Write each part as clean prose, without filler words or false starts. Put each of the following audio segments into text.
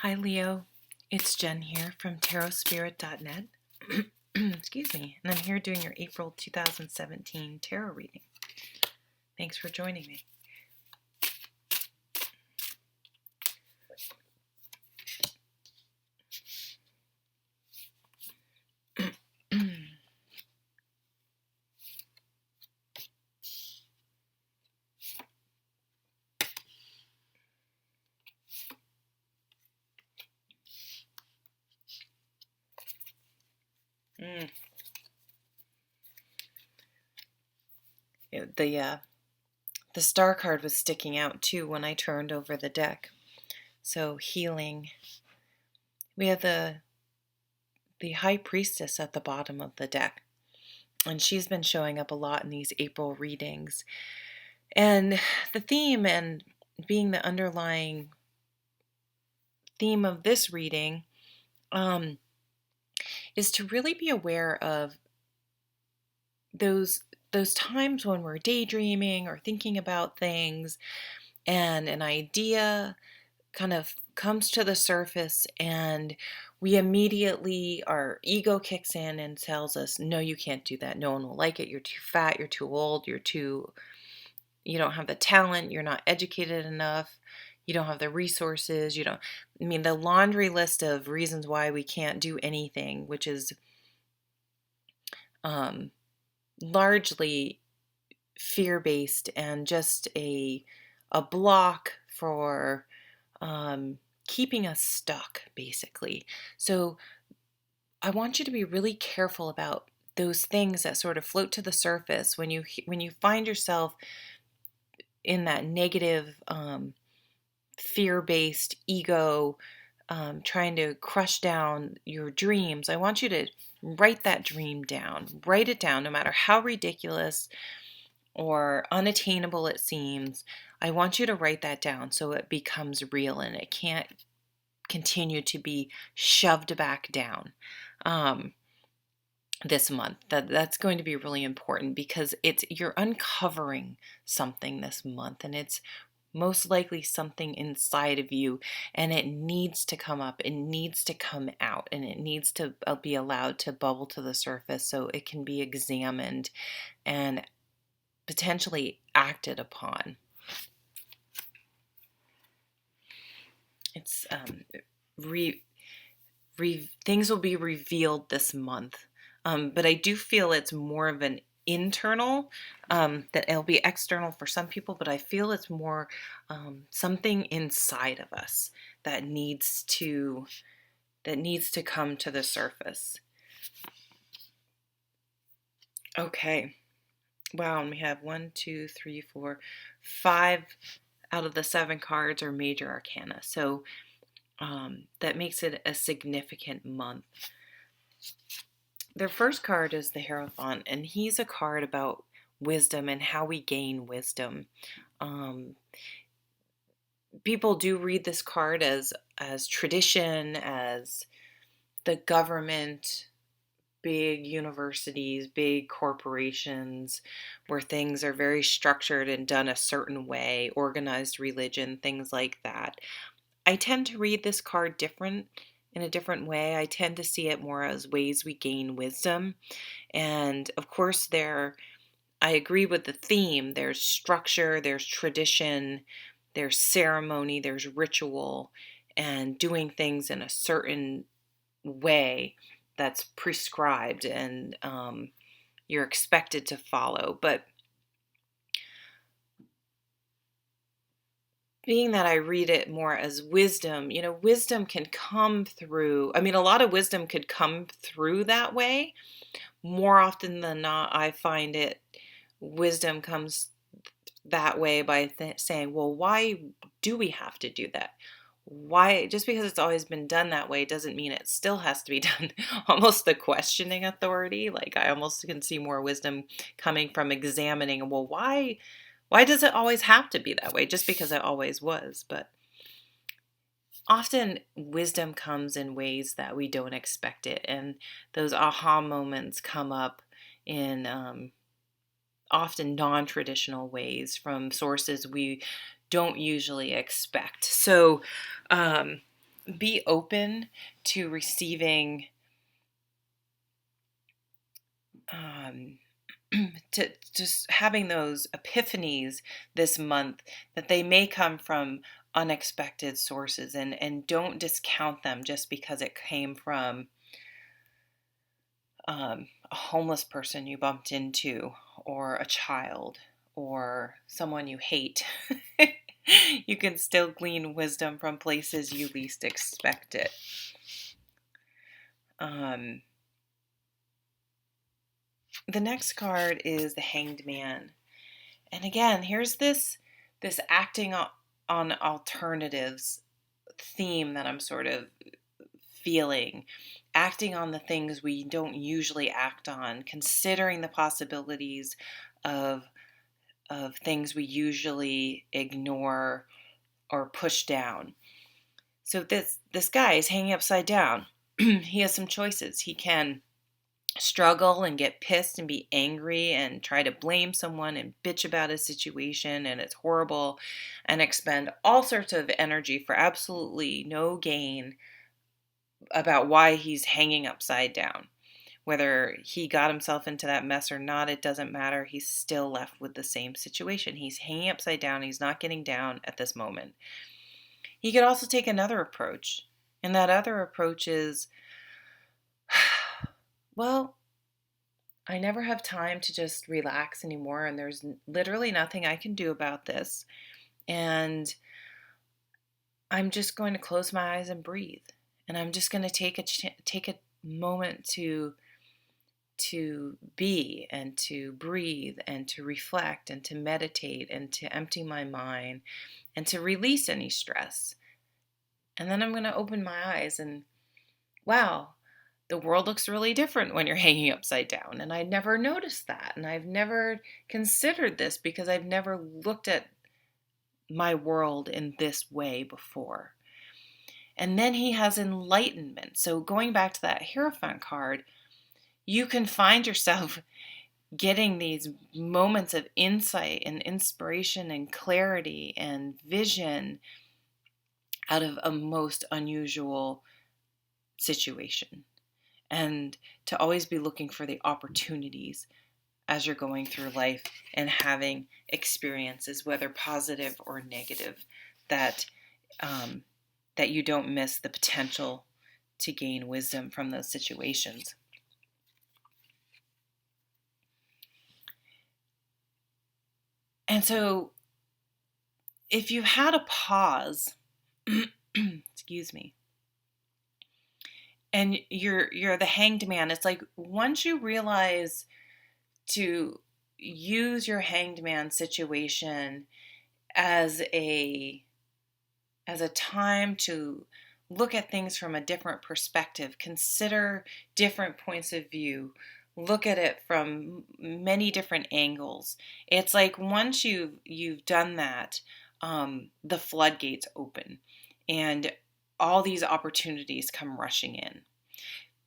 Hi Leo, it's Jen here from tarotspirit.net. Excuse me, and I'm here doing your April 2017 tarot reading. Thanks for joining me. Mm. The star card was sticking out too when I turned over the deck. So healing. We have the High Priestess at the bottom of the deck, and she's been showing up a lot in these April readings. And the theme, and being the underlying theme of this reading, is to really be aware of those times when we're daydreaming or thinking about things and an idea kind of comes to the surface, and we immediately, our ego kicks in and tells us, no, you can't do that, no one will like it, you're too fat, you're too old, you don't have the talent, you're not educated enough, you don't have the resources, the laundry list of reasons why we can't do anything, which is largely fear-based and just a block for keeping us stuck, basically. So I want you to be really careful about those things that sort of float to the surface when you find yourself in that negative fear-based ego trying to crush down your dreams. I want you to write that dream down. Write it down, no matter how ridiculous or unattainable it seems. I want you to write that down so it becomes real and it can't continue to be shoved back down this month. That's going to be really important because you're uncovering something this month, and it's most likely something inside of you, and it needs to come up, it needs to come out, and it needs to be allowed to bubble to the surface so it can be examined and potentially acted upon. It's things will be revealed this month, but I do feel it's more of an internal, that it'll be external for some people, but I feel it's more something inside of us that needs to come to the surface. Okay. Wow, and we have 1, 2, 3, 4, 5 out of the 7 cards are major arcana. So that makes it a significant month. Their first card is the Hierophant, and he's a card about wisdom and how we gain wisdom. People do read this card as tradition, as the government, big universities, big corporations, where things are very structured and done a certain way, organized religion, things like that. I tend to read this card in a different way. I tend to see it more as ways we gain wisdom. And of course, I agree with the theme. There's structure, there's tradition, there's ceremony, there's ritual, and doing things in a certain way that's prescribed and you're expected to follow. But being that I read it more as wisdom, wisdom can come through. A lot of wisdom could come through that way. More often than not, I find wisdom comes that way by saying, well, why do we have to do that? Why, just because it's always been done that way doesn't mean it still has to be done. Almost the questioning authority. Like, I almost can see more wisdom coming from examining, well, why does it always have to be that way? Just because it always was. But often wisdom comes in ways that we don't expect it. And those aha moments come up in often non-traditional ways from sources we don't usually expect. So be open to receiving, um, to just having those epiphanies this month, that they may come from unexpected sources, and don't discount them just because it came from a homeless person you bumped into, or a child, or someone you hate. You can still glean wisdom from places you least expect it. The next card is the Hanged Man. And again, here's this acting on alternatives theme that I'm sort of feeling. Acting on the things we don't usually act on, considering the possibilities of things we usually ignore or push down. So this guy is hanging upside down. He has some choices. He can struggle and get pissed and be angry and try to blame someone and bitch about a situation and it's horrible, and expend all sorts of energy for absolutely no gain about why he's hanging upside down. Whether he got himself into that mess or not, it doesn't matter. He's still left with the same situation. He's hanging upside down. He's not getting down at this moment. He could also take another approach. And that other approach is, well, I never have time to just relax anymore, and there's literally nothing I can do about this. And I'm just going to close my eyes and breathe. And I'm just going to take a moment to be and to breathe and to reflect and to meditate and to empty my mind and to release any stress. And then I'm going to open my eyes and, wow, the world looks really different when you're hanging upside down. And I never noticed that. And I've never considered this because I've never looked at my world in this way before. And then he has enlightenment. So going back to that Hierophant card, you can find yourself getting these moments of insight and inspiration and clarity and vision out of a most unusual situation. And to always be looking for the opportunities as you're going through life and having experiences, whether positive or negative, that that you don't miss the potential to gain wisdom from those situations. And so if you had a pause, excuse me, and you're the Hanged Man, it's like once you realize to use your Hanged Man situation as a time to look at things from a different perspective, consider different points of view, look at it from many different angles. It's like once you've done that, the floodgates open and all these opportunities come rushing in.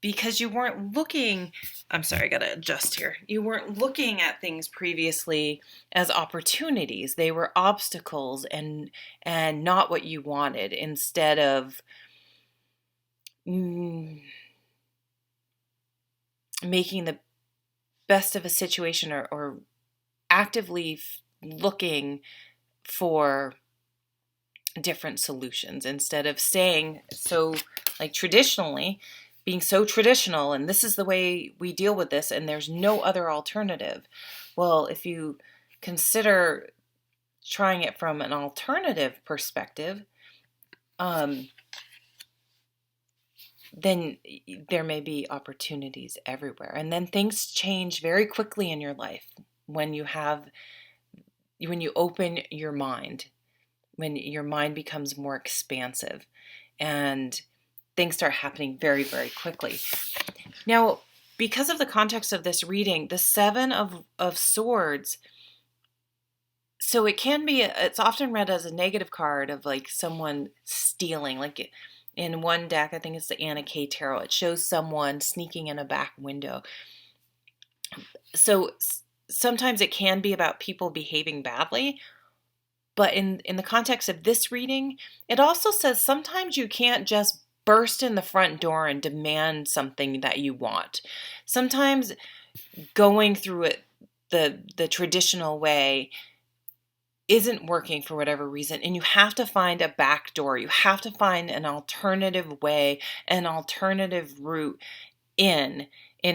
Because you weren't looking, I'm sorry, I gotta adjust here. You weren't looking at things previously as opportunities. They were obstacles and not what you wanted. Instead of making the best of a situation, or actively looking for different solutions, instead of staying so like traditionally, being so traditional, and this is the way we deal with this and there's no other alternative. Well, if you consider trying it from an alternative perspective, then there may be opportunities everywhere. And then things change very quickly in your life when you open your mind, when your mind becomes more expansive, and things start happening very, very quickly. Now, because of the context of this reading, the Seven of Swords, so it's often read as a negative card of like someone stealing. Like in one deck, I think it's the Anna K Tarot, it shows someone sneaking in a back window. So sometimes it can be about people behaving badly, But in the context of this reading, it also says sometimes you can't just burst in the front door and demand something that you want. Sometimes going through it the traditional way isn't working for whatever reason, and you have to find a back door. You have to find an alternative way, an alternative route in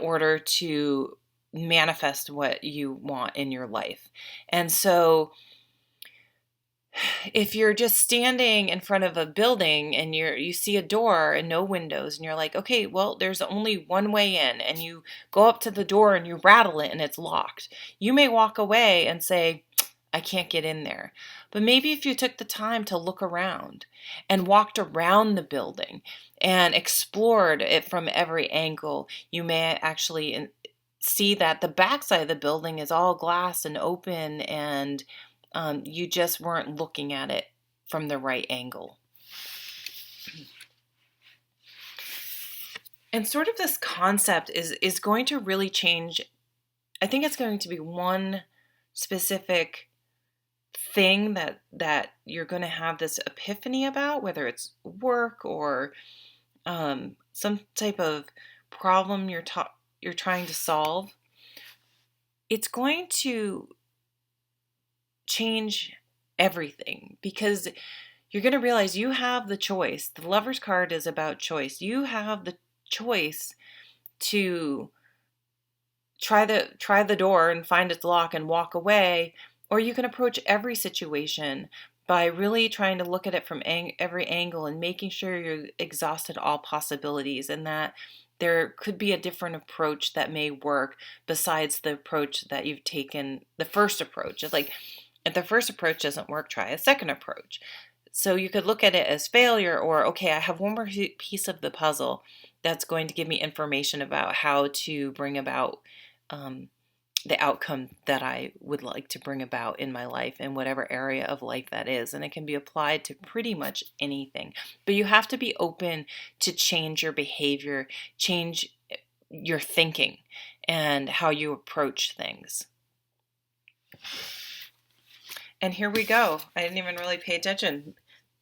order to manifest what you want in your life. And so if you're just standing in front of a building and you see a door and no windows and you're like, okay, well, there's only one way in, and you go up to the door and you rattle it and it's locked, you may walk away and say, I can't get in there. But maybe if you took the time to look around and walked around the building and explored it from every angle, you may actually see that the backside of the building is all glass and open, and you just weren't looking at it from the right angle. And sort of this concept is going to really change. I think it's going to be one specific thing that you're going to have this epiphany about, whether it's work or some type of problem you're trying to solve. It's going to change everything, because you're going to realize you have the choice. The Lover's card is about choice. You have the choice to try the door and find its lock and walk away, or you can approach every situation by really trying to look at it from every angle and making sure you're exhausted all possibilities, and that there could be a different approach that may work besides the approach that you've taken, the first approach. It's like, if the first approach doesn't work, try a second approach. So you could look at it as failure, or, okay, I have one more piece of the puzzle that's going to give me information about how to bring about the outcome that I would like to bring about in my life, in whatever area of life that is. And it can be applied to pretty much anything. But you have to be open to change your behavior, change your thinking, and how you approach things. And here we go. I didn't even really pay attention.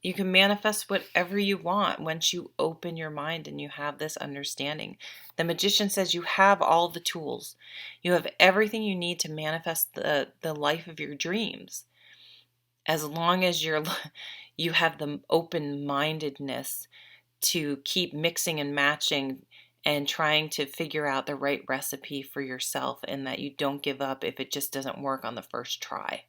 You can manifest whatever you want once you open your mind and you have this understanding. The Magician says you have all the tools. You have everything you need to manifest the life of your dreams. As long as you have the open-mindedness to keep mixing and matching and trying to figure out the right recipe for yourself, and that you don't give up if it just doesn't work on the first try.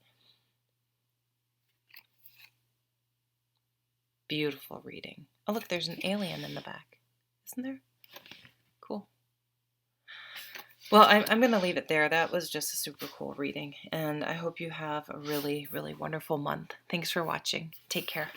Beautiful reading. Oh, look, there's an alien in the back. Isn't there? Cool. Well, I'm going to leave it there. That was just a super cool reading. And I hope you have a really, really wonderful month. Thanks for watching. Take care.